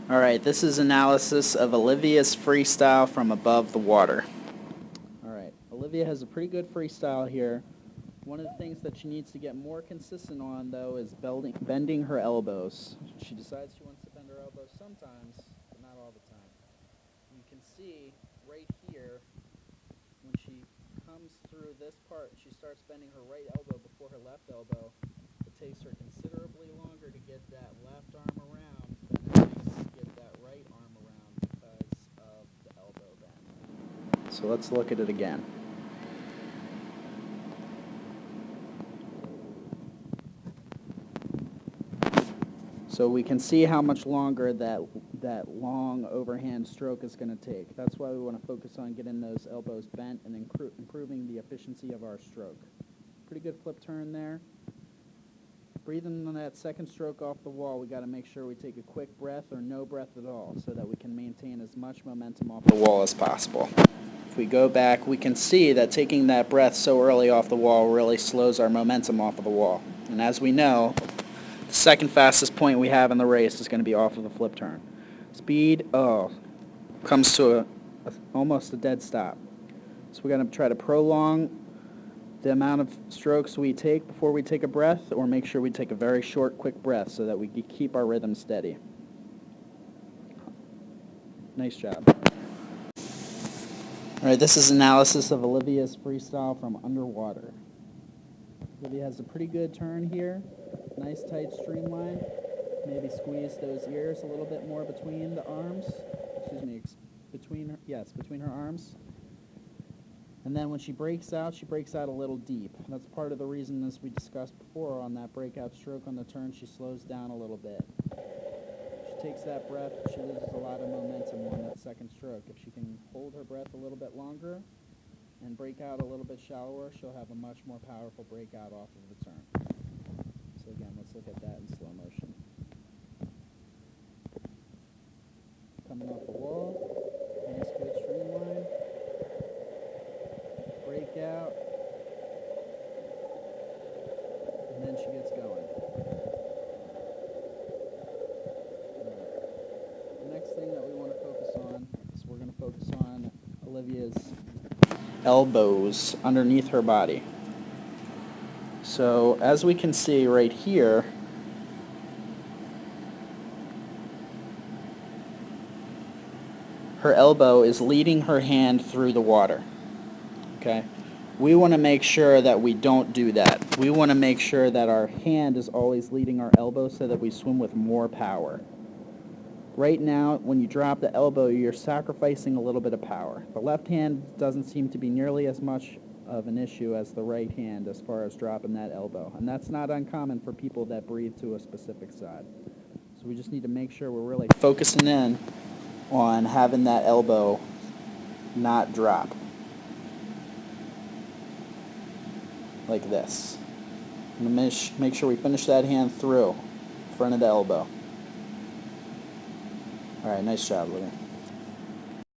Alright, this is analysis of Olivia's freestyle from above the water. Alright, Olivia has a pretty good freestyle here. One of the things that she needs to get more consistent on, though, is bending her elbows. She decides she wants to bend her elbows sometimes, but not all the time. You can see right here, when she comes through this part, she starts bending her right elbow before her left elbow. It takes her considerably longer to get that left arm around than it takes to get that right arm around because of the elbow bend. So let's look at it again. So we can see how much longer that long overhand stroke is going to take. That's why we want to focus on getting those elbows bent and improving the efficiency of our stroke. Pretty good flip turn there. Breathing on that second stroke off the wall, we got to make sure we take a quick breath or no breath at all so that we can maintain as much momentum off the wall as possible. If we go back, we can see that taking that breath so early off the wall really slows our momentum off of the wall. And as we know, the second fastest point we have in the race is going to be off of the flip turn. Speed, comes to almost a dead stop. So we're going to try to prolong the amount of strokes we take before we take a breath, or make sure we take a very short, quick breath so that we keep our rhythm steady. Nice job. All right, this is analysis of Olivia's freestyle from underwater. Olivia has a pretty good turn here. Nice tight streamline. Maybe squeeze those ears a little bit more between the arms. Excuse me, between her arms. And then when she breaks out a little deep. That's part of the reason, as we discussed before, on that breakout stroke on the turn, she slows down a little bit. She takes that breath, she loses a lot of momentum on that second stroke. If she can hold her breath a little bit longer and break out a little bit shallower, she'll have a much more powerful breakout off of the turn. So again, let's look at that in slow motion. Coming off the wall, nice good streamline. Breakout, and then she gets going. The next thing that we want to focus on is we're going to focus on Olivia's elbows underneath her body. So as we can see right here, her elbow is leading her hand through the water. Okay? We want to make sure that we don't do that. We want to make sure that our hand is always leading our elbow so that we swim with more power. Right now, when you drop the elbow, you're sacrificing a little bit of power. The left hand doesn't seem to be nearly as much of an issue as the right hand as far as dropping that elbow. And that's not uncommon for people that breathe to a specific side. So we just need to make sure we're really focusing in on having that elbow not drop. Like this. I'm going to make sure we finish that hand through, front of the elbow. Alright, nice job, Olivia.